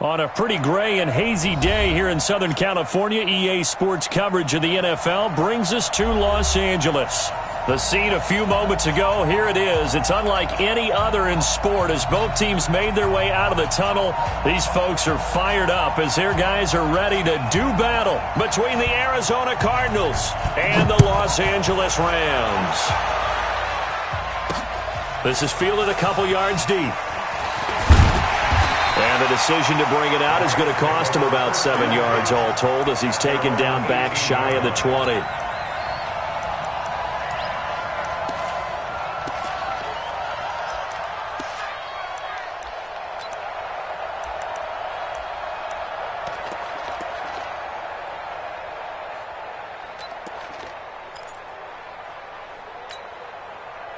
On a pretty gray and hazy day here in Southern California, EA Sports coverage of the NFL brings us to Los Angeles. The scene a few moments ago, here it is. It's unlike any other in sport as both teams made their way out of the tunnel. These folks are fired up as their guys are ready to do battle between the Arizona Cardinals and the Los Angeles Rams. This is fielded a couple yards deep. And the decision to bring it out is going to cost him about 7 yards all told as he's taken down back shy of the 20.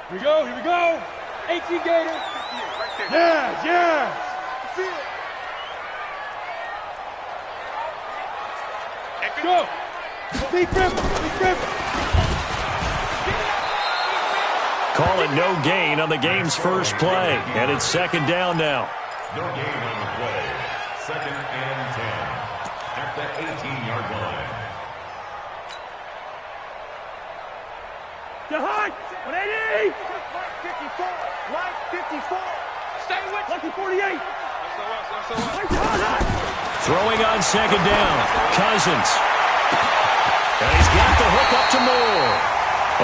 Here we go. 18 Gator. Yeah. Go. Deep rip. Call it no gain on the game's first play. And it's second down now. No gain on the play. Second and 10 at the 18-yard line. To high. 180. 54. Right 54. Stay with Lucky 48. Throwing on second down. Cousins. And he's got the hook up to Moore.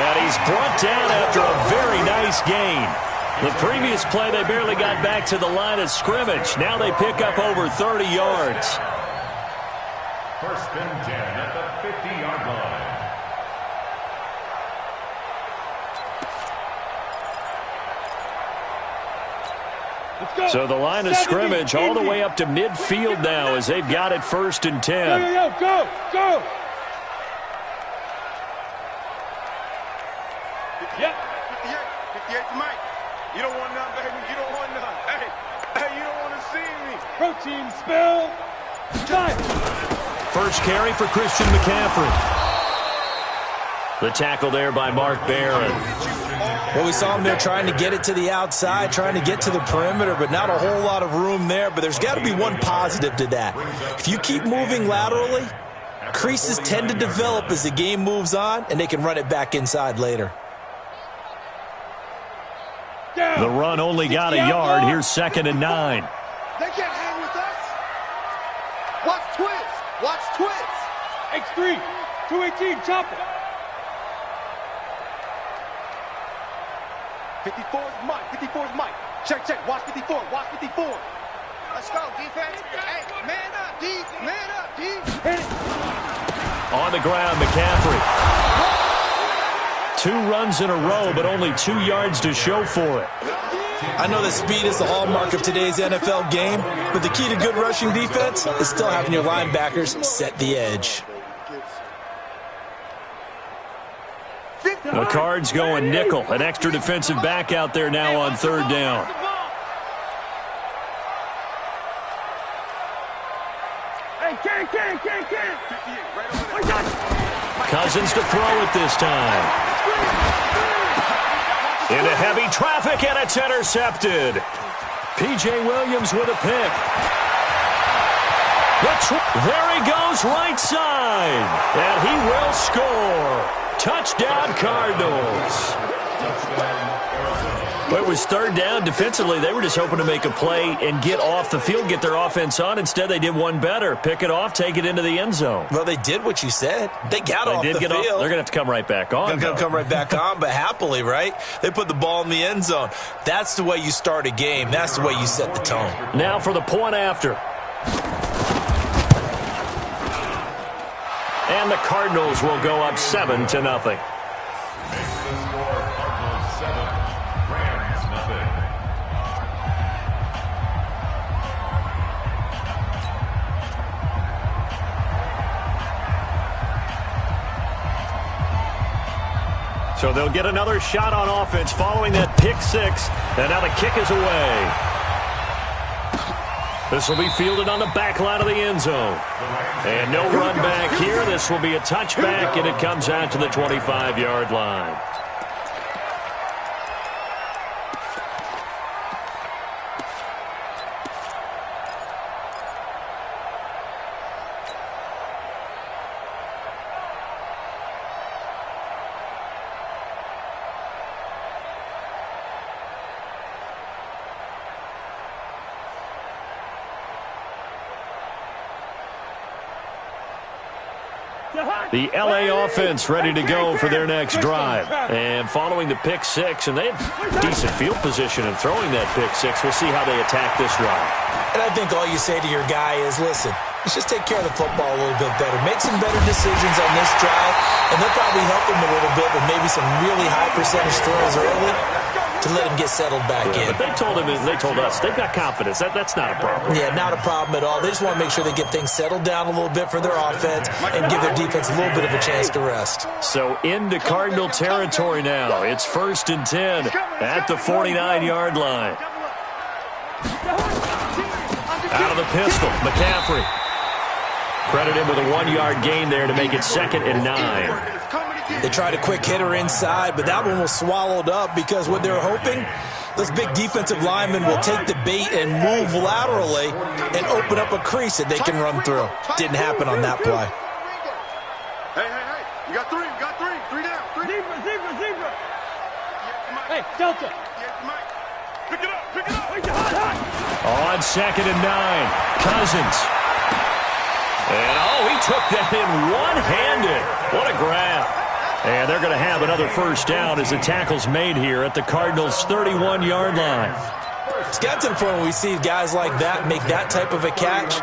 And he's brought down after a very nice gain. The previous play, they barely got back to the line of scrimmage. Now they pick up over 30 yards. First and 10 at the 50-yard line. So the line of scrimmage all the way up to midfield now as they've got it first and 10. Go. Yep. 58 to Mike. You don't want none, baby. You don't want none. Hey, you don't want to see me. Protein spill. Time. First carry for Christian McCaffrey. The tackle there by Mark Barron. Well, we saw him there trying to get it to the outside, trying to get to the perimeter, but not a whole lot of room there. But there's got to be one positive to that. If you keep moving laterally, creases tend to develop as the game moves on, and they can run it back inside later. The run only got a yard. Here's second and 9. They can't hang with us. Watch twist. X3, 218, chopper. 54 is Mike. Check. Watch 54. Let's go, defense. Hey, man up, D. Hit it. On the ground, McCaffrey. 2 runs in a row, but only 2 yards to show for it. I know that speed is the hallmark of today's NFL game, but the key to good rushing defense is still having your linebackers set the edge. The Cards going nickel. An extra defensive back out there now on third down. Cousins to throw it this time. Into heavy traffic, and it's intercepted. P.J. Williams with a pick. There he goes, right side. And he will score. Touchdown, Cardinals. Well, it was third down. Defensively, they were just hoping to make a play and get off the field, get their offense on. Instead, they did one better. Pick it off, take it into the end zone. Well, they did what you said. They got off the field. They're going to have to come right back on. They're going to come right back on, but happily, right? They put the ball in the end zone. That's the way you start a game. That's the way you set the tone. Now for the point after. And the Cardinals will go up 7-0. Makes the score Cardinals 7, Rams nothing. So they'll get another shot on offense following that pick six. And now the kick is away. This will be fielded on the back line of the end zone. And no run back here. This will be a touchback, and it comes out to the 25-yard line. The L.A. offense ready to go for their next drive. And following the pick six, and they have decent field position in throwing that pick six. We'll see how they attack this drive. And I think all you say to your guy is, listen, let's just take care of the football a little bit better. Make some better decisions on this drive, and they'll probably help him a little bit with maybe some really high percentage throws early to let him get settled back in. But they told us, they've got confidence. That's not a problem. Yeah, not a problem at all. They just want to make sure they get things settled down a little bit for their offense and give their defense a little bit of a chance to rest. So into Cardinal territory now. It's 1st and 10 at the 49-yard line. Out of the pistol, McCaffrey. Credit him with a 1-yard gain there to make it 2nd and 9. They tried a quick hitter inside, but that one was swallowed up because what they're hoping, those big defensive linemen will take the bait and move laterally and open up a crease that they can run through. Didn't happen on that play. Hey, you got three, three down, zebra. Hey, Delta. Pick it up. On 2nd and 9, Cousins. And, he took that in one-handed. What a grab. And they're going to have another first down as the tackle's made here at the Cardinals' 31-yard line. It's got to the point where we see guys like that make that type of a catch.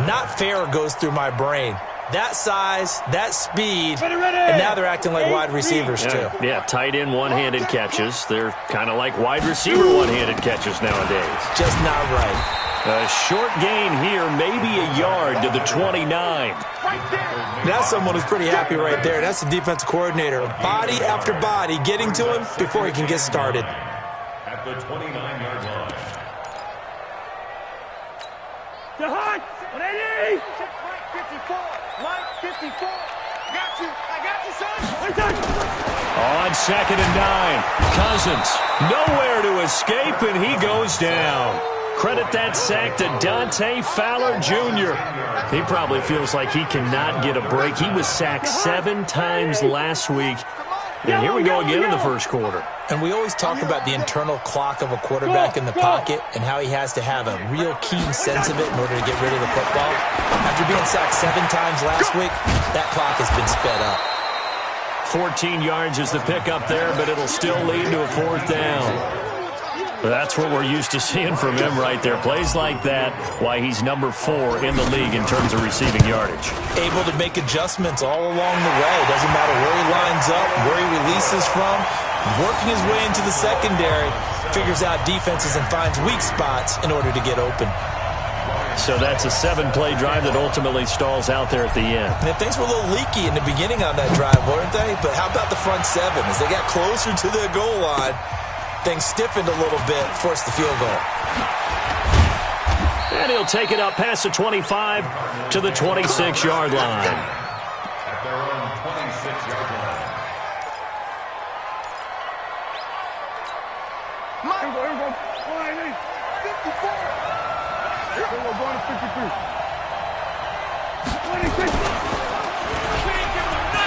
Not fair goes through my brain. That size, that speed, and now they're acting like wide receivers too. Yeah, tight end one-handed catches. They're kind of like wide receiver one-handed catches nowadays. Just not right. A short gain here, maybe a yard to the 29. That's someone who's pretty happy right there. That's the defensive coordinator. Body after body getting to him before he can get started. At the 29-yard line. Jahan, 180. 54. I got you, son. On 2nd and 9, Cousins nowhere to escape, and he goes down. Credit that sack to Dante Fowler Jr. He probably feels like he cannot get a break. He was sacked 7 times last week. And here we go again in the first quarter. And we always talk about the internal clock of a quarterback in the pocket and how he has to have a real keen sense of it in order to get rid of the football. After being sacked 7 times last week, that clock has been sped up. 14 yards is the pickup there, but it'll still lead to a 4th down. That's what we're used to seeing from him right there. Plays like that, why he's number 4 in the league in terms of receiving yardage. Able to make adjustments all along the way. Doesn't matter where he lines up, where he releases from. Working his way into the secondary, figures out defenses and finds weak spots in order to get open. So that's a 7-play drive that ultimately stalls out there at the end. And things were a little leaky in the beginning on that drive, weren't they? But how about the front 7? As they got closer to the goal line, things stiffened a little bit, forced the field goal. And he'll take it up past the 25 to the 26-yard line. At their own 26-yard line. Going to 53.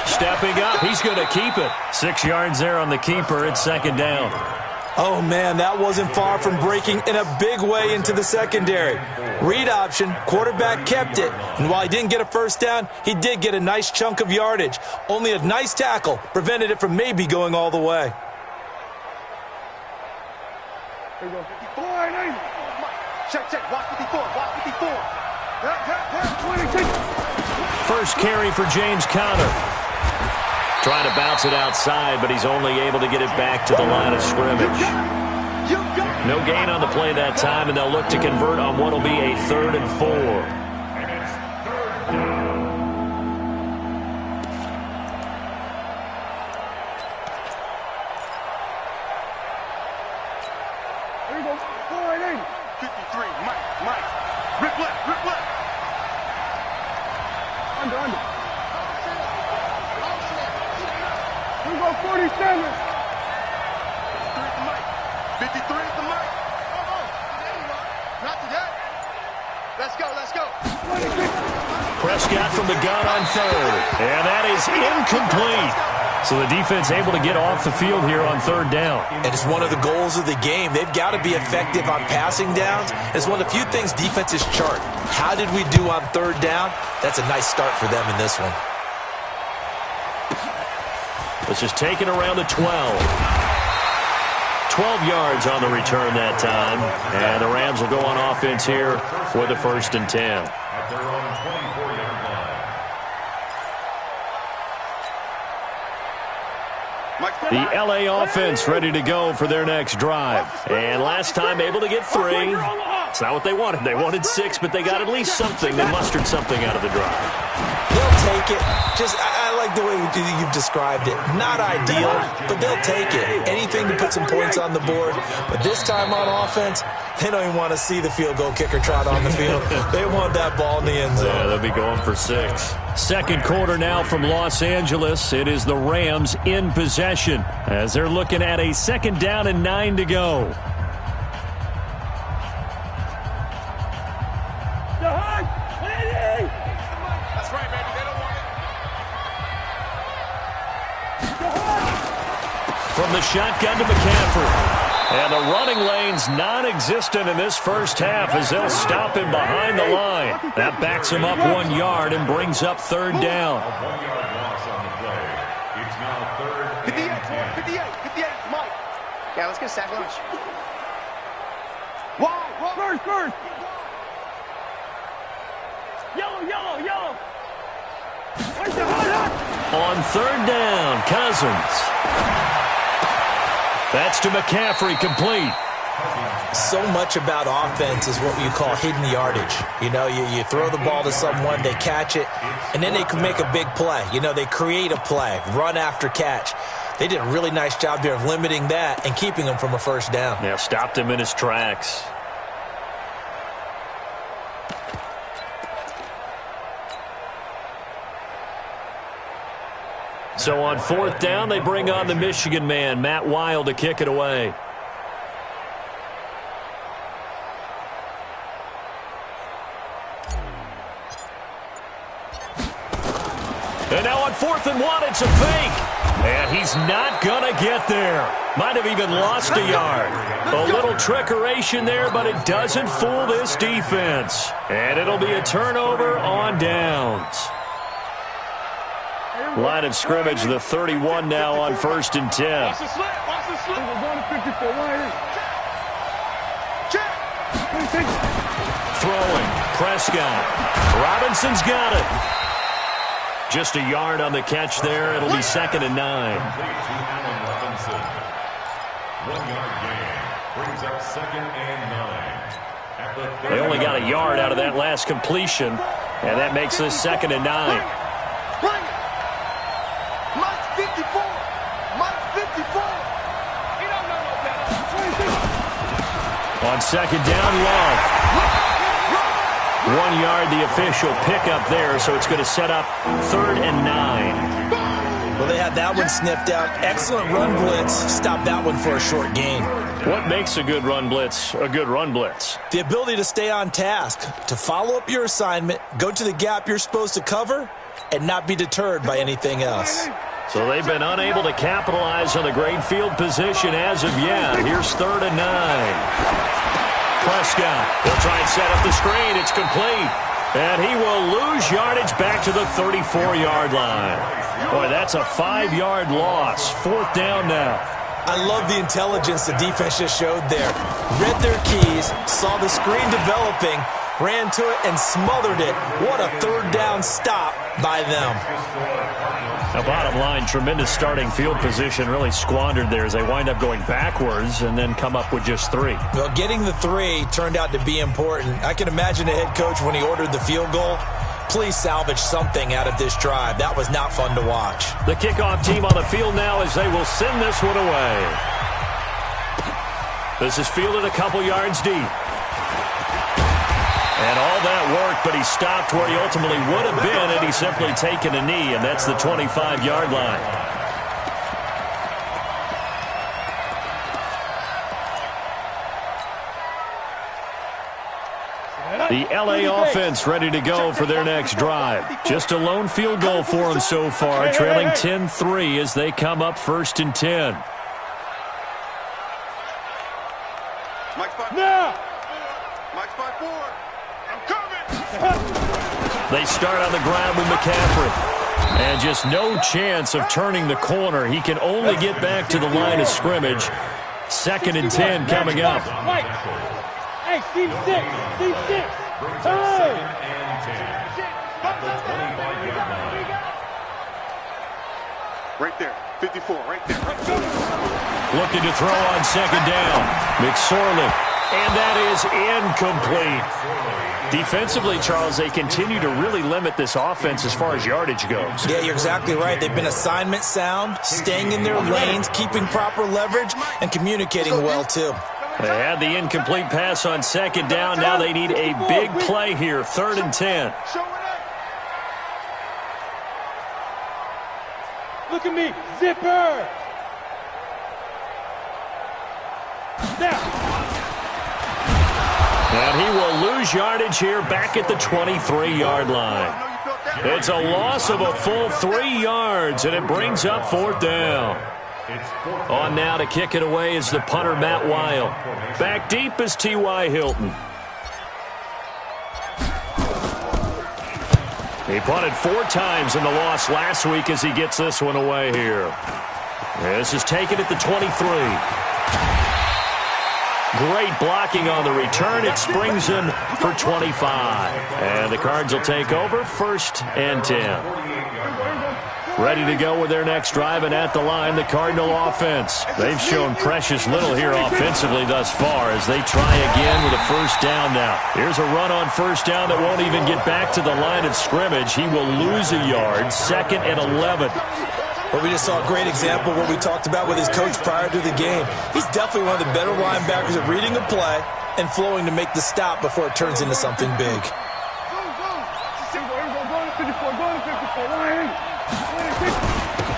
Stepping up, he's going to keep it. 6 yards there on the keeper. It's 2nd down. Oh, man, that wasn't far from breaking in a big way into the secondary. Read option, quarterback kept it. And while he didn't get a first down, he did get a nice chunk of yardage. Only a nice tackle prevented it from maybe going all the way. There you go. 54. Check. Watch 54. 26. first carry for James Conner. Trying to bounce it outside, but he's only able to get it back to the line of scrimmage. No gain on the play that time, and they'll look to convert on what will be a 3rd and 4. And it's 3rd down. Here you go. 480. 53, Mike. Rip left. Under. Here you go. 47. 53 is the mic. Not today. Let's go. Prescott from the gun on 3rd. And that is incomplete. So the defense able to get off the field here on 3rd down. And it's one of the goals of the game. They've got to be effective on passing downs. It's one of the few things defenses chart. How did we do on 3rd down? That's a nice start for them in this one. This is taken around the 12. 12 yards on the return that time. And the Rams will go on offense here for the 1st and 10. At their own 24-yard line. The LA offense ready to go for their next drive. And last time able to get 3. It's not what they wanted. They wanted 6, but they got at least something. They mustered something out of the drive. They'll take it. I like the way you've described it. Not ideal, but they'll take it. Anything to put some points on the board. But this time on offense, they don't even want to see the field goal kicker trot on the field. They want that ball in the end zone. Yeah, they'll be going for 6. Second quarter now from Los Angeles. It is the Rams in possession as they're looking at a 2nd down and 9 to go. That's right, baby. They don't want it. From the shotgun to McCaffrey. And the running lane's non-existent in this first half as they'll stop him behind the line. That backs him up 1 yard and brings up 3rd down. A 1-yard loss on the play. It's now 3rd and 10. 58, Mike. Yeah, let's get a sack lunch. First. Yellow. Where's the hot? On 3rd down, Cousins. That's to McCaffrey, complete. So much about offense is what you call hidden yardage. You know, you throw the ball to someone, they catch it, and then they can make a big play. You know, they create a play, run after catch. They did a really nice job there of limiting that and keeping him from a 1st down. Yeah, stopped him in his tracks. So on 4th down, they bring on the Michigan man, Matt Wild, to kick it away. And now on 4th and 1, it's a fake. And he's not going to get there. Might have even lost a yard. A little trickeration there, but it doesn't fool this defense. And it'll be a turnover on downs. Line of scrimmage, the 31 now on 1st and 10. Watch the slip. We're going to 54. Throwing, Prescott. Robinson's got it. Just a yard on the catch there. It'll be 2nd and 9. Complete to Allen Robinson. 1-yard gain. Brings up 2nd and 9. At the 30. They only got a yard out of that last completion, and that makes this 2nd and 9. Bring it. Mike 54. Mike 54. He don't know no better. On 2nd down, Love. 1 yard, the official pickup there, so it's going to set up 3rd and 9. Well, they had that one sniffed out. Excellent run blitz. Stop that one for a short gain. What makes a good run blitz a good run blitz? The ability to stay on task, to follow up your assignment, go to the gap you're supposed to cover, and not be deterred by anything else. So they've been unable to capitalize on the great field position as of yet. Here's 3rd and 9. Prescott, they'll try and set up the screen. It's complete. And he will lose yardage back to the 34-yard line. Boy, that's a 5-yard loss. 4th down now. I love the intelligence the defense just showed there. Read their keys, saw the screen developing, ran to it, and smothered it. What a third down stop by them. Now, bottom line, tremendous starting field position, really squandered there as they wind up going backwards and then come up with just 3. Well, getting the 3 turned out to be important. I can imagine the head coach when he ordered the field goal. Please salvage something out of this drive. That was not fun to watch. The kickoff team on the field now as they will send this one away. This is fielded a couple yards deep. And all that work, but he stopped where he ultimately would have been had he simply taken a knee, and that's the 25-yard line. The L.A. offense ready to go for their next drive. Just a lone field goal for them so far, trailing 10-3 as they come up 1st and 10. Now! Mike's 5-4. I'm coming! They start on the ground with McCaffrey. And just no chance of turning the corner. He can only get back to the line of scrimmage. 2nd and 10 coming up. Mike. Hey, team 6. Team 6. Hey! Right there. 54. Right there. Looking to throw on 2nd down. McSorley. And that is incomplete. Defensively, Charles, they continue to really limit this offense as far as yardage goes. Yeah, you're exactly right. They've been assignment sound, staying in their lanes, keeping proper leverage, and communicating well, too. They had the incomplete pass on 2nd down. Now they need a big play here, 3rd and 10. Look at me. Zipper. Now. And he will lose yardage here back at the 23-yard line. It's a loss of a full 3 yards, and it brings up 4th down. On now to kick it away is the punter, Matt Weil. Back deep is T.Y. Hilton. He punted 4 times in the loss last week as he gets this one away here. This is taken at the 23. Great blocking on the return. It springs him for 25. And the Cards will take over 1st and 10. Ready to go with their next drive, and at the line, the Cardinal offense. They've shown precious little here offensively thus far as they try again with a 1st down now. Here's a run on 1st down that won't even get back to the line of scrimmage. He will lose a yard, 2nd and 11. But we just saw a great example of what we talked about with his coach prior to the game. He's definitely one of the better linebackers at reading a play and flowing to make the stop before it turns into something big.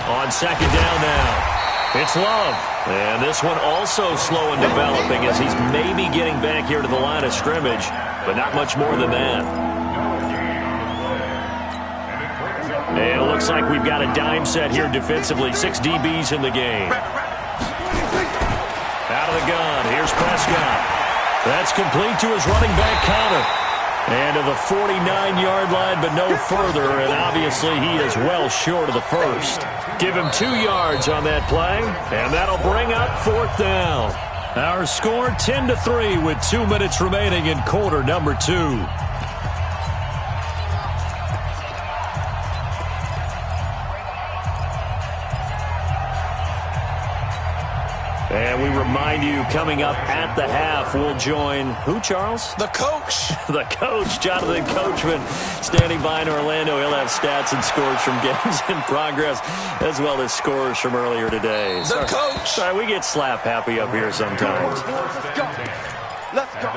On 2nd down now, it's Love. And this one also slow in developing as he's maybe getting back here to the line of scrimmage, but not much more than that. And it looks like we've got a dime set here defensively. 6 DBs in the game. Out of the gun. Here's Prescott. That's complete to his running back, Connor. And to the 49-yard line, but no further. And obviously he is well short of the 1st. Give him 2 yards on that play. And that'll bring up 4th down. Our score 10-3 with 2 minutes remaining in quarter number 2. And we remind you, coming up at the half, we'll join who, Charles? The coach. The coach, Jonathan Coachman, standing by in Orlando. He'll have stats and scores from games in progress, as well as scores from earlier today. The coach. Sorry, we get slap happy up here sometimes. Let's go.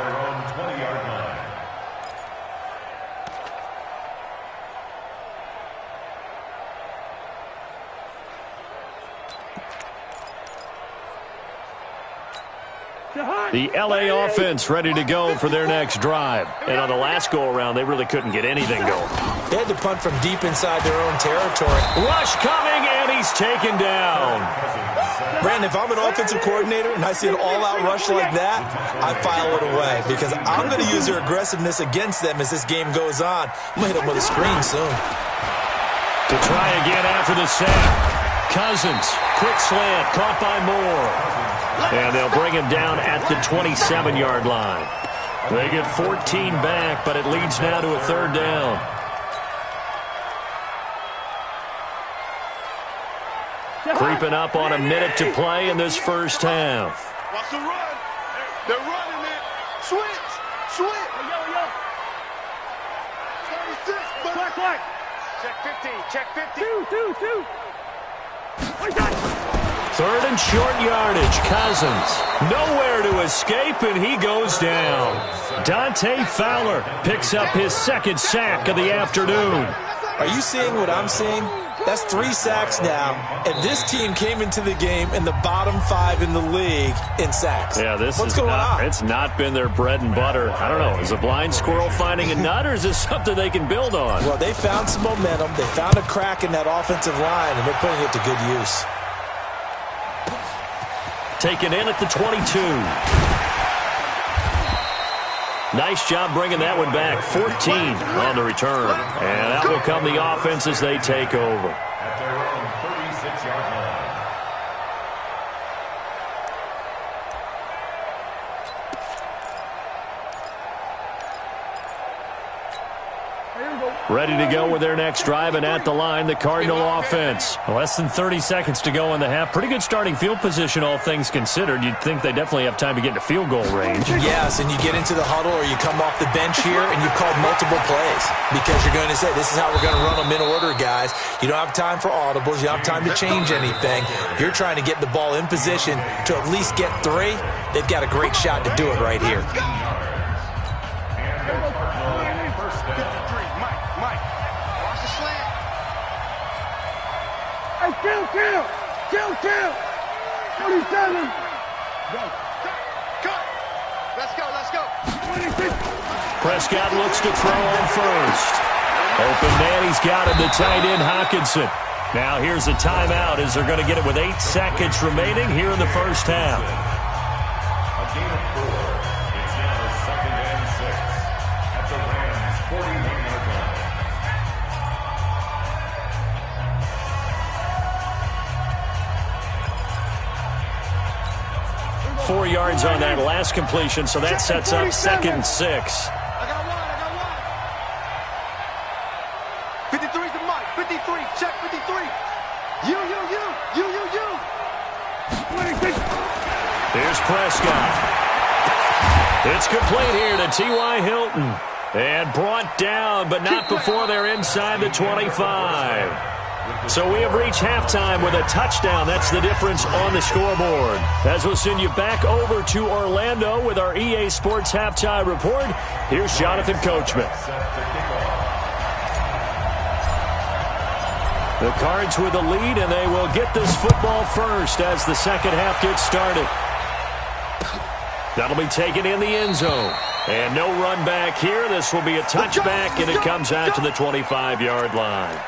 The L.A. offense ready to go for their next drive. And on the last go-around, they really couldn't get anything going. They had to punt from deep inside their own territory. Rush coming, and he's taken down. Brandon, if I'm an offensive coordinator and I see an all-out rush like that, I file it away because I'm going to use their aggressiveness against them as this game goes on. I'm going to hit them with a screen soon. To try again after the sack. Cousins, quick slant, caught by Moore. And they'll bring him down at the 27-yard line. They get 14 back, but it leads now to a third down. Creeping up on a minute to play in this first half. Watch the run. They're running it. Switch. Switch. Yo. 36. Black. Check 50. Check 50. Two. Third and short yardage. Cousins nowhere to escape, and he goes down. Dante Fowler picks up his second sack of the afternoon. Are you seeing what I'm seeing? That's 3 sacks now, and this team came into the game in the bottom 5 in the league in sacks. Yeah, What's going on? It's not been their bread and butter. I don't know. Is a blind squirrel finding a nut, or is this something they can build on? Well, they found some momentum. They found a crack in that offensive line, and they're putting it to good use. Taken in at the 22. Nice job bringing that one back. 14 on the return. And that will come the offense as they take over. At their own 36-yard line. Ready to go with their next drive, and at the line, the Cardinal offense. Less than 30 seconds to go in the half. Pretty good starting field position, all things considered. You'd think they definitely have time to get into field goal range. Yes, and you get into the huddle or you come off the bench here and you've called multiple plays because you're going to say, this is how we're going to run them in order, guys. You don't have time for audibles. You don't have time to change anything. You're trying to get the ball in position to at least get 3. They've got a great shot to do it right here. Kill. 47. Cut. Let's go. 26. Prescott looks to throw on first. Open man, he's got him, the tight end Hockenson. Now here's a timeout as they're going to get it with 8 seconds remaining here in the first half. A gain of 4. It's now 2nd and 6 at the Rams' 41-yard line. 4 yards on that last completion, so that sets up 2nd and 6. I got one. 53's the mic. 53. Check 53. You. 26. Here's Prescott. It's complete here to T.Y. Hilton. And brought down, but not before they're inside the 25. So we have reached halftime with a touchdown. That's the difference on the scoreboard. As we'll send you back over to Orlando with our EA Sports Halftime Report, here's Jonathan Coachman. The Cards with the lead, and they will get this football first as the second half gets started. That'll be taken in the end zone. And no run back here. This will be a touchback, and it comes out to the 25-yard line.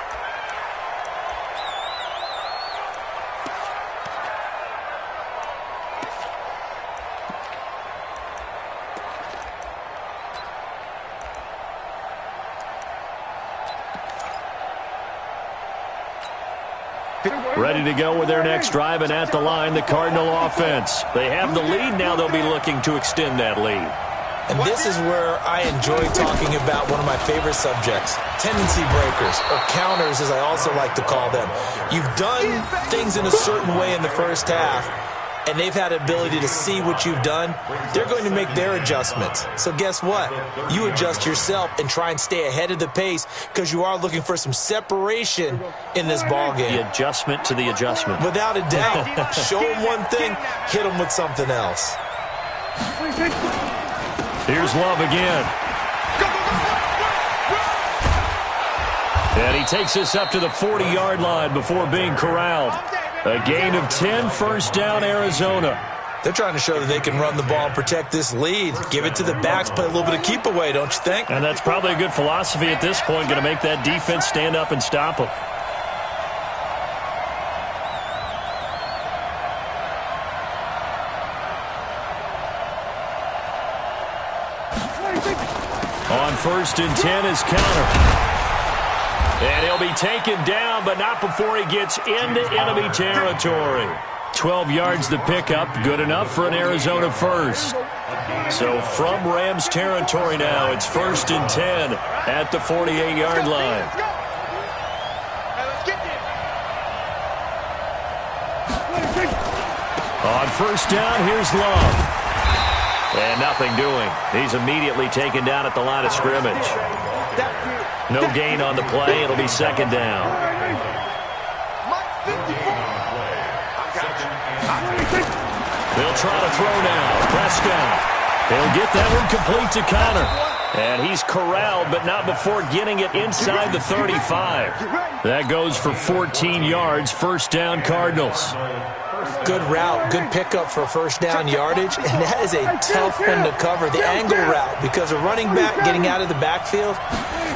Ready to go with their next drive, and at the line, the Cardinal offense. They have the lead. Now they'll be looking to extend that lead. And this is where I enjoy talking about one of my favorite subjects, tendency breakers, or counters as I also like to call them. You've done things in a certain way in the first half, and they've had the ability to see what you've done. They're going to make their adjustments. So guess what? You adjust yourself and try and stay ahead of the pace because you are looking for some separation in this ballgame. The adjustment to the adjustment. Without a doubt. Show them one thing, hit them with something else. Here's Love again. And he takes us up to the 40-yard line before being corralled. A gain of 10, first down, Arizona. They're trying to show that they can run the ball and protect this lead. Give it to the backs, play a little bit of keep away, don't you think? And that's probably a good philosophy at this point, going to make that defense stand up and stop them. On 1st and 10 is counter. And he'll be taken down, but not before he gets into enemy territory. 12 yards the pickup, good enough for an Arizona first. So from Rams territory now, it's 1st and 10 at the 48-yard line. On 1st down, here's Love. And nothing doing. He's immediately taken down at the line of scrimmage. No gain on the play. It'll be 2nd down. They'll try to throw now. Prescott. He'll get that one complete to Connor. And he's corralled, but not before getting it inside the 35. That goes for 14 yards. 1st down, Cardinals. Good route, good pickup for 1st down yardage, and that is a tough one to cover, the angle route, because a running back getting out of the backfield,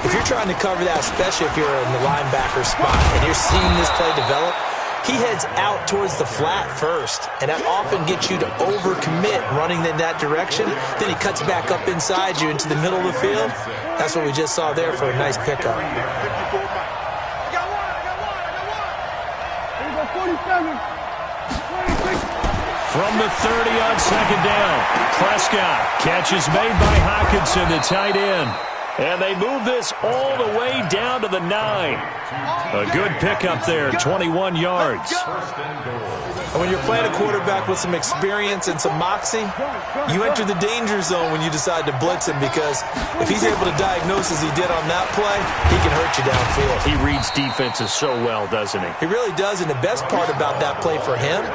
if you're trying to cover that, especially if you're in the linebacker spot and you're seeing this play develop, he heads out towards the flat first, and that often gets you to overcommit running in that direction. Then he cuts back up inside you into the middle of the field. That's what we just saw there for a nice pickup. From the 30 on 2nd down, Prescott. Catch is made by Hockenson, the tight end. And they move this all the way down to the 9. A good pickup there, 21 yards. And when you're playing a quarterback with some experience and some moxie, you enter the danger zone when you decide to blitz him, because if he's able to diagnose as he did on that play, he can hurt you downfield. He reads defenses so well, doesn't he? He really does, and the best part about that play for him,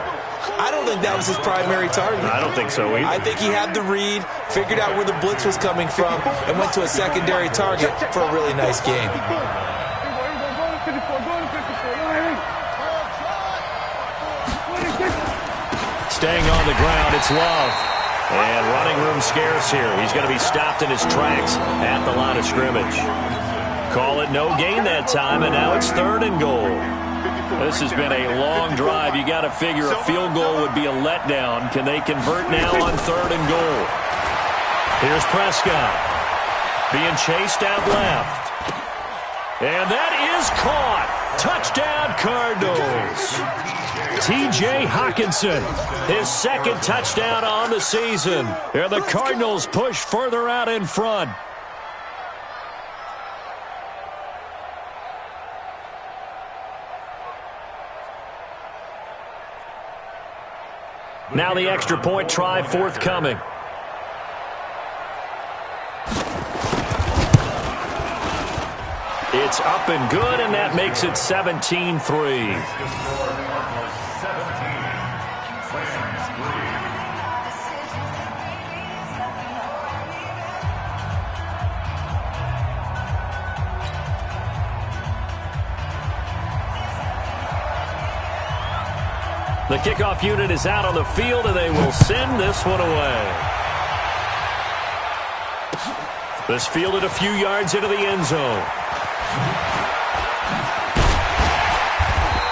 I don't think that was his primary target. I don't think so either. I think he had the read, figured out where the blitz was coming from, and went to a secondary target for a really nice game. Staying on the ground, it's Love. And running room scarce here. He's going to be stopped in his tracks at the line of scrimmage. Call it no gain that time, and now it's 3rd and goal. This has been a long drive. You got to figure a field goal would be a letdown. Can they convert now on 3rd and goal? Here's Prescott being chased out left. And that is caught. Touchdown, Cardinals. T.J. Hockenson, his 2nd touchdown on the season. And the Cardinals push further out in front. Now the extra point try forthcoming. It's up and good, and that makes it 17-3. The kickoff unit is out on the field, and they will send this one away. This fielded a few yards into the end zone.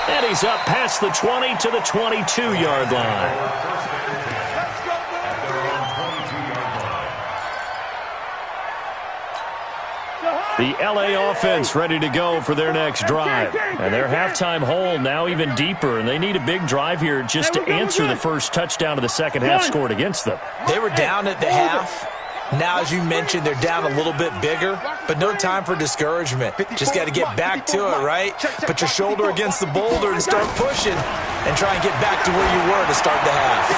And he's up past the 20 to the 22-yard line. The L.A. offense ready to go for their next drive. And their halftime hole now even deeper, and they need a big drive here just to answer the first touchdown of the second half scored against them. They were down at the half. Now, as you mentioned, they're down a little bit bigger, but no time for discouragement. Just got to get back to it, right? Put your shoulder against the boulder and start pushing and try and get back to where you were to start the half.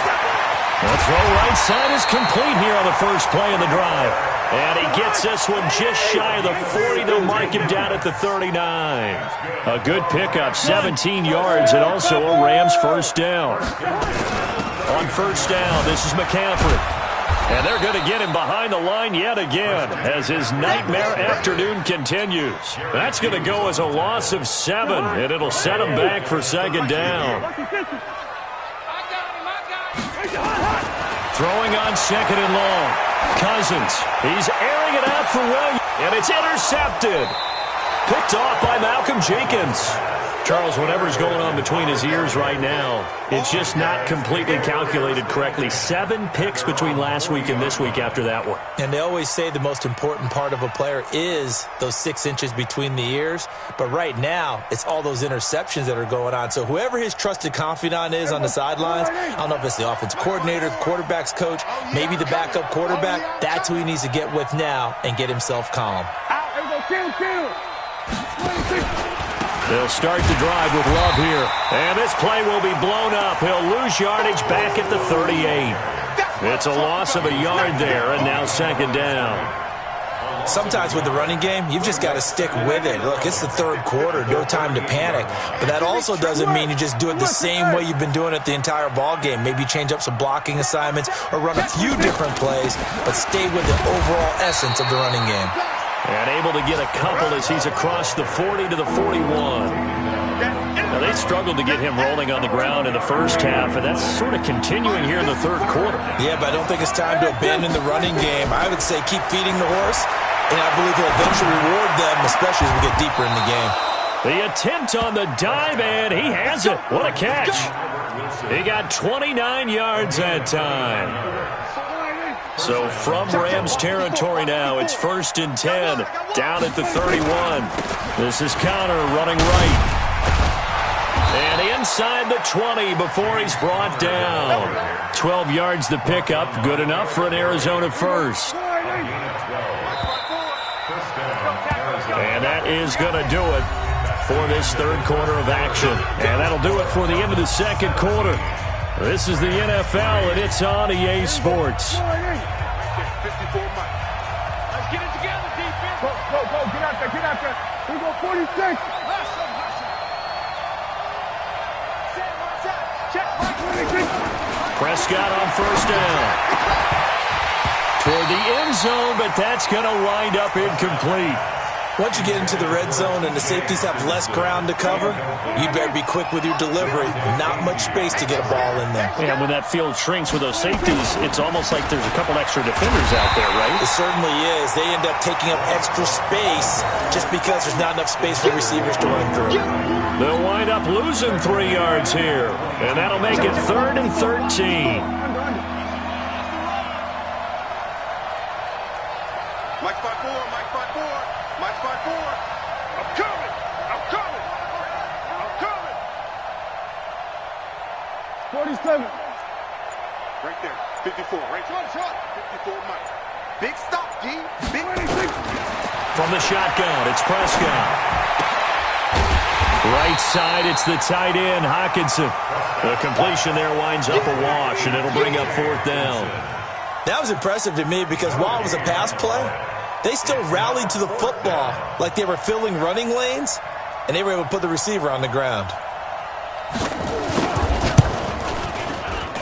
The throw right side is complete here on the first play of the drive. And he gets this one just shy of the 40. They'll mark him down at the 39. A good pickup, 17 yards, and also a Rams first down. On first down, this is McCaffrey. And they're going to get him behind the line yet again as his nightmare afternoon continues. That's going to go as a loss of 7, and it'll set him back for second down. Throwing on second and long. Cousins, he's airing it out for Williams, and it's intercepted. Picked off by Malcolm Jenkins. Charles, whatever's going on between his ears right now, it's just not completely calculated correctly. 7 picks between last week and this week after that one. And they always say the most important part of a player is those 6 inches between the ears. But right now, it's all those interceptions that are going on. So whoever his trusted confidant is on the sidelines, I don't know if it's the offense coordinator, the quarterback's coach, maybe the backup quarterback, that's who he needs to get with now and get himself calm. They'll start the drive with Love here. And this play will be blown up. He'll lose yardage back at the 38. It's a loss of a yard there, and now second down. Sometimes with the running game, you've just got to stick with it. Look, it's the third quarter, no time to panic. But that also doesn't mean you just do it the same way you've been doing it the entire ball game. Maybe change up some blocking assignments or run a few different plays, but stay with the overall essence of the running game. And able to get a couple as he's across the 40 to the 41. Now, they struggled to get him rolling on the ground in the first half, and that's sort of continuing here in the third quarter. Yeah, but I don't think it's time to abandon the running game. I would say keep feeding the horse, and I believe he'll eventually reward them, especially as we get deeper in the game. The attempt on the dive, and he has it. What a catch. He got 29 yards that time. So from Rams territory now, it's 1st and 10, down at the 31. This is Connor running right. And inside the 20 before he's brought down. 12 yards the pickup, good enough for an Arizona first. And that is going to do it for this third quarter of action. And that'll do it for the end of the second quarter. This is the NFL, and it's on EA Sports. 54 Mike. Let's get it together, defense. Go, get out there, get out there. We go 46. Prescott on first down. Toward the end zone, but that's going to wind up incomplete. Once you get into the red zone and the safeties have less ground to cover, you better be quick with your delivery. Not much space to get a ball in there. Yeah, when that field shrinks with those safeties, it's almost like there's a couple extra defenders out there, right? It certainly is. They end up taking up extra space just because there's not enough space for receivers to run through. They'll wind up losing 3 yards here, and that'll make it 3rd and 13. Mike 5-4, Mike 5-4. Mike 5-4. I'm coming. I'm coming. I'm coming. 47. Right there. 54. Right there. 54, Mike. Big stop, D. Big. From the shotgun, it's Prescott. Right side, it's the tight end, Hockenson. The completion there winds up a wash, and it'll bring up 4th down. That was impressive to me because while it was a pass play, they still rallied to the football like they were filling running lanes, and they were able to put the receiver on the ground.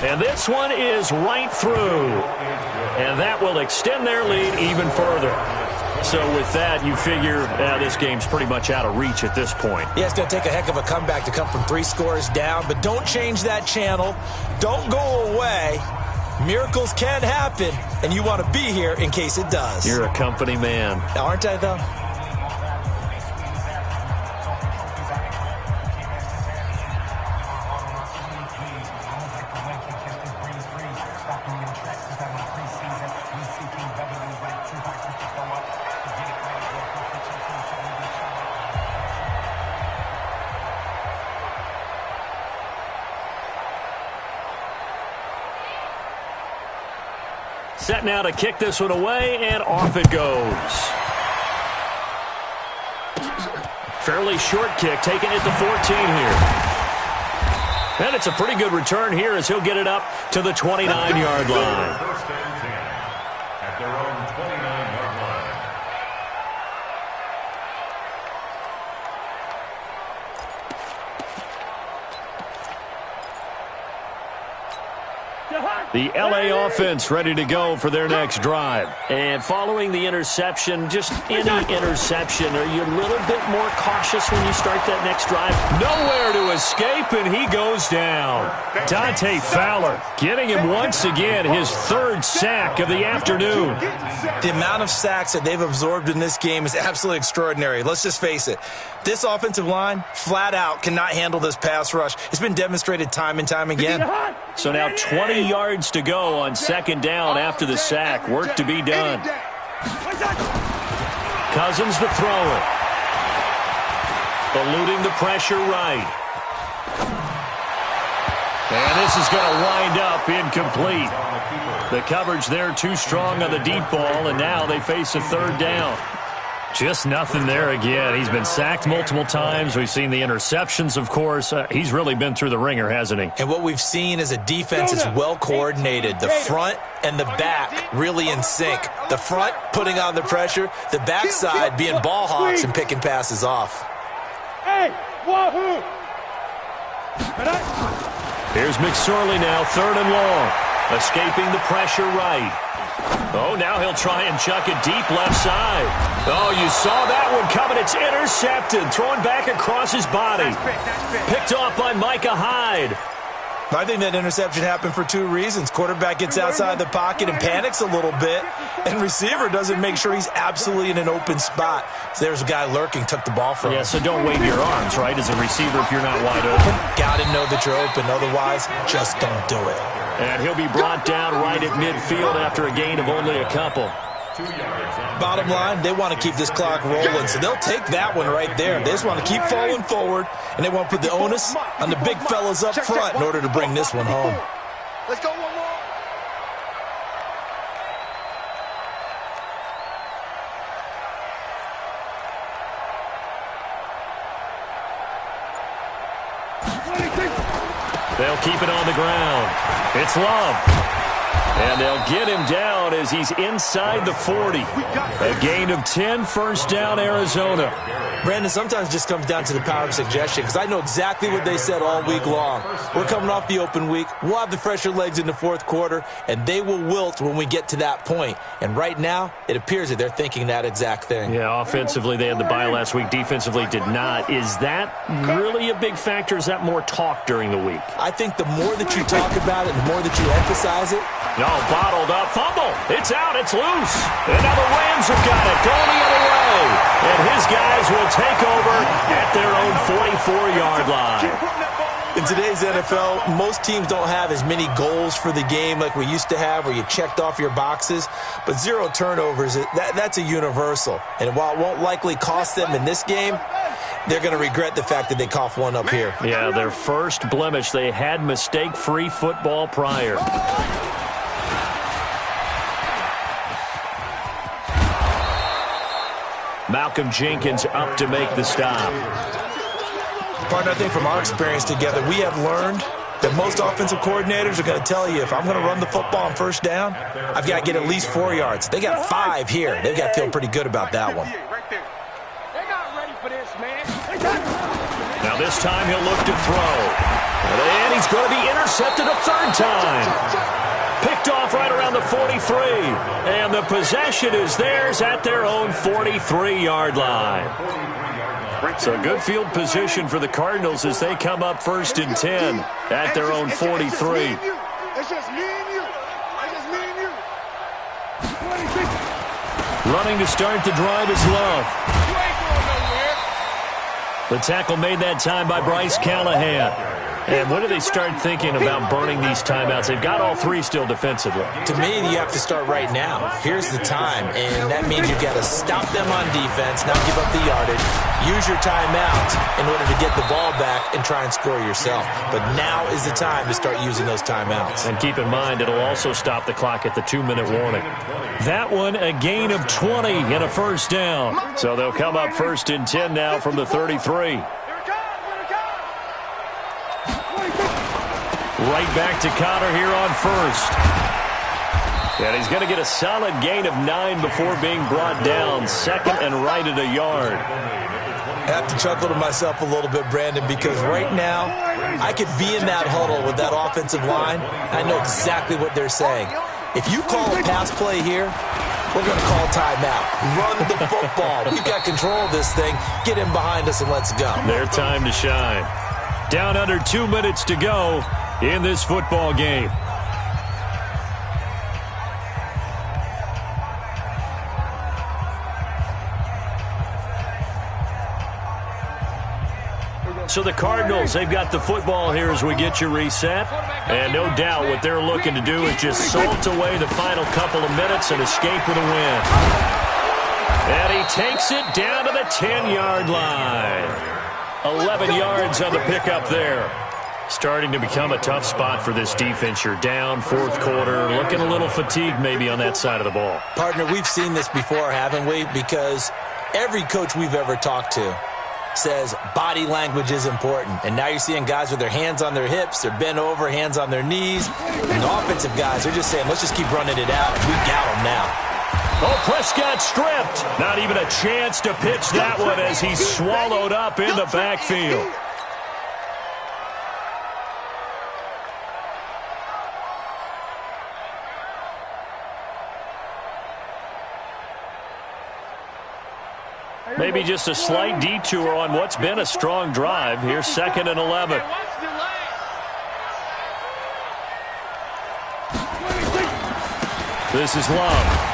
And this one is right through. And that will extend their lead even further. So with that, you figure this game's pretty much out of reach at this point. Yeah, it's going to take a heck of a comeback to come from 3 scores down, but don't change that channel. Don't go away. Miracles can happen, and you want to be here in case it does. You're a company man. Aren't I, though? Set now to kick this one away, and off it goes. Fairly short kick, taking it to 14 here. And it's a pretty good return here as he'll get it up to the 29-yard line. First and 10 at their own 29-yard line. The LA offense ready to go for their next drive. And following the interception, just any interception, are you a little bit more cautious when you start that next drive? Nowhere to escape, and he goes down. Dante Fowler getting him once again his third sack of the afternoon. The amount of sacks that they've absorbed in this game is absolutely extraordinary. Let's just face it. This offensive line, flat out, cannot handle this pass rush. It's been demonstrated time and time again. So now 20 yards to go on second down after the sack. Work to be done. Cousins to throw it. Eluding the pressure right. And this is going to wind up incomplete. The coverage there too strong on the deep ball, and now they face a third down. Just nothing there again. He's been sacked multiple times. We've seen the interceptions, of course. He's really been through the ringer, hasn't he? And what we've seen is a defense that's well coordinated. The front and the back really in sync. The front putting on the pressure. The backside being ball hawks and picking passes off. Hey, wahoo! Here's McSorley now, third and long. Escaping the pressure right. Oh, now he'll try and chuck it deep left side. Oh, you saw that one coming. It's intercepted. Thrown back across his body. Picked off by Micah Hyde. I think that interception happened for two reasons. Quarterback gets outside the pocket and panics a little bit, and receiver doesn't make sure he's absolutely in an open spot. So there's a guy lurking, took the ball from him. Yeah, so don't wave your arms, right, as a receiver if you're not wide open. Got to know that you're open. Otherwise, just don't do it. And he'll be brought down right at midfield after a gain of only a couple. Bottom line, they want to keep this clock rolling, so they'll take that one right there. They just want to keep falling forward, and they want to put the onus on the big fellas up front in order to bring this one home. Let's go one more. They'll keep it on the ground. It's Love. And they'll get him down as he's inside the 40. A gain of 10, first down, Arizona. Brandon, sometimes it just comes down to the power of suggestion, because I know exactly what they said all week long. We're coming off the open week. We'll have the fresher legs in the fourth quarter, and they will wilt when we get to that point. And right now, it appears that they're thinking that exact thing. Yeah, offensively, they had the bye last week. Defensively, did not. Is that really a big factor? Is that more talk during the week? I think the more that you talk about it, the more that you emphasize it. No, bottled up. Fumble. It's out. It's loose. And now the Rams have got it. Going the other way. And his guys will take over at their own 44-yard line. In today's NFL, most teams don't have as many goals for the game like we used to have, where you checked off your boxes. But 0 turnovers, that's a universal. And while it won't likely cost them in this game, they're going to regret the fact that they coughed one up here. Yeah, their first blemish. They had mistake-free football prior. Malcolm Jenkins up to make the stop. Partner, I think from our experience together, we have learned that most offensive coordinators are going to tell you, if I'm going to run the football on first down, I've got to get at least 4 yards. They got 5 here. They've got to feel pretty good about that one. They're not ready for this, man. Now this time he'll look to throw. And he's going to be intercepted a third time. Picked off right around the 43. And the possession is theirs at their own 43-yard line. So good field position for the Cardinals as they come up first and 10 at their own 43. It's just me and you. It's just me and you. Running to start the drive is Love. You ain't going nowhere. The tackle made that time by Bryce Callahan. And when do they start thinking about burning these timeouts? They've got all 3 still defensively. To me, you have to start right now. Here's the time, and that means you've got to stop them on defense, not give up the yardage, use your timeout in order to get the ball back and try and score yourself. But now is the time to start using those timeouts. And keep in mind, it'll also stop the clock at the 2-minute warning. That one, a gain of 20 and a first down. So they'll come up first and 10 now from the 33. Right back to Connor here on first. And he's going to get a solid gain of 9 before being brought down. Second and right at a yard. I have to chuckle to myself a little bit, Brandon, because right now I could be in that huddle with that offensive line. I know exactly what they're saying. If you call a pass play here, we're going to call timeout. Run the football. We've got control of this thing. Get in behind us and let's go. Their time to shine. Down under 2 minutes to go in this football game. So the Cardinals, they've got the football here as we get you reset. And no doubt what they're looking to do is just salt away the final couple of minutes and escape with a win. And he takes it down to the 10-yard line. 11 yards on the pickup there. Starting to become a tough spot for this defense. You're down, fourth quarter, looking a little fatigued maybe on that side of the ball. Partner, we've seen this before, haven't we? Because every coach we've ever talked to says body language is important. And now you're seeing guys with their hands on their hips, they're bent over, hands on their knees. And the offensive guys, they're just saying, let's just keep running it out. We got them now. Oh, Prescott stripped. Not even a chance to pitch that one as he's swallowed up in the backfield. Maybe just a slight detour on what's been a strong drive. Here's 2nd and 11. This is Love.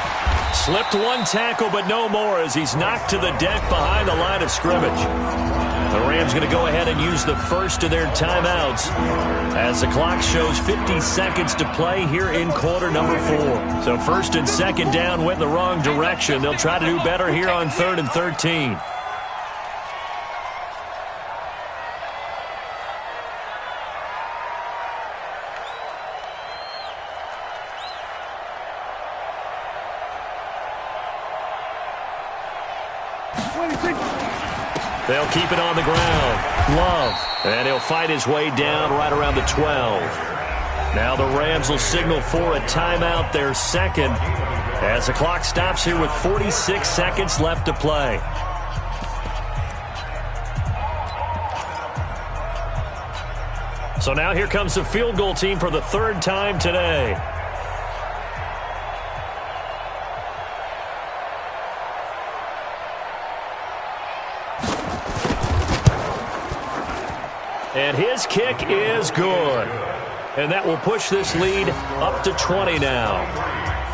Slipped one tackle, but no more as he's knocked to the deck behind the line of scrimmage. The Rams going to go ahead and use the first of their timeouts as the clock shows 50 seconds to play here in quarter number 4. So 1st and 2nd down went the wrong direction. They'll try to do better here on 3rd and 13. They'll keep it on the ground. Love. And he'll fight his way down right around the 12. Now the Rams will signal for a timeout, their 2nd, as the clock stops here with 46 seconds left to play. So now here comes the field goal team for the 3rd time today. And his kick is good. And that will push this lead up to 20 now.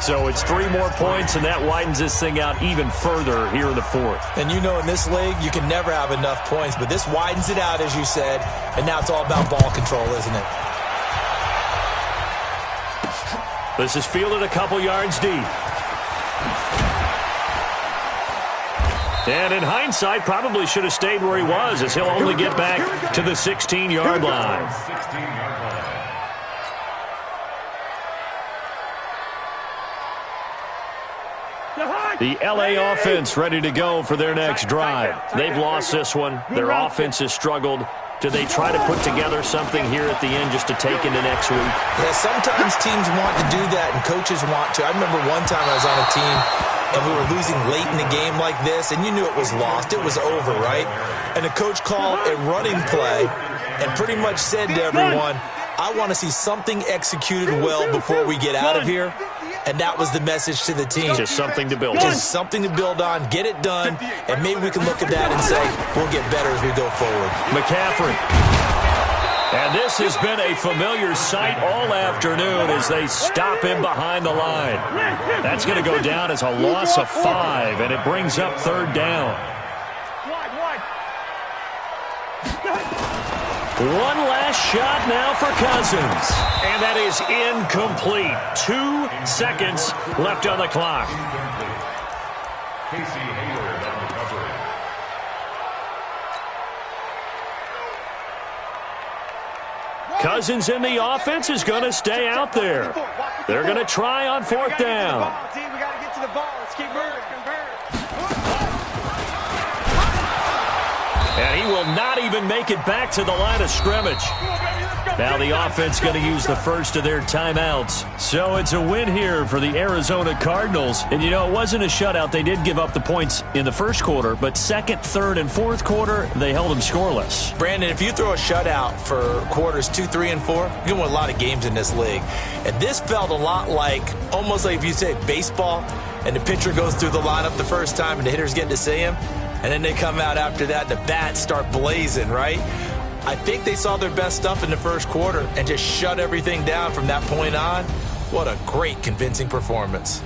So it's 3 more points, and that widens this thing out even further here in the 4th. And you know in this league, you can never have enough points, but this widens it out, as you said, and now it's all about ball control, isn't it? This is fielded a couple yards deep. And in hindsight, probably should have stayed where he was, as he'll only get back to the 16-yard line. The LA offense ready to go for their next drive. They've lost this one. Their offense has struggled. Do they try to put together something here at the end just to take into next week? Yeah, sometimes teams want to do that, and coaches want to. I remember one time I was on a team, and we were losing late in the game like this, and you knew it was lost. It was over, right? And the coach called a running play and pretty much said to everyone, I want to see something executed well before we get out of here. And that was the message to the team. Just something to build on. Just something to build on, get it done, and maybe we can look at that and say, we'll get better as we go forward. McCaffrey. And this has been a familiar sight all afternoon as they stop him behind the line. That's going to go down as a loss of 5, and it brings up 3rd down. One last shot now for Cousins. And that is incomplete. 2 seconds left on the clock. Cousins in the offense is going to stay out there. They're going to try on 4th down. And he will not even make it back to the line of scrimmage. Now the offense going to use the first of their timeouts. So it's a win here for the Arizona Cardinals. And, you know, it wasn't a shutout. They did give up the points in the first quarter, but second, third, and fourth quarter, they held them scoreless. Brandon, if you throw a shutout for quarters 2, 3, and 4, you can win a lot of games in this league. And this felt a lot like, almost like if you say baseball, and the pitcher goes through the lineup the first time and the hitters get to see him, and then they come out after that, the bats start blazing, right? I think they saw their best stuff in the first quarter and just shut everything down from that point on. What a great, convincing performance.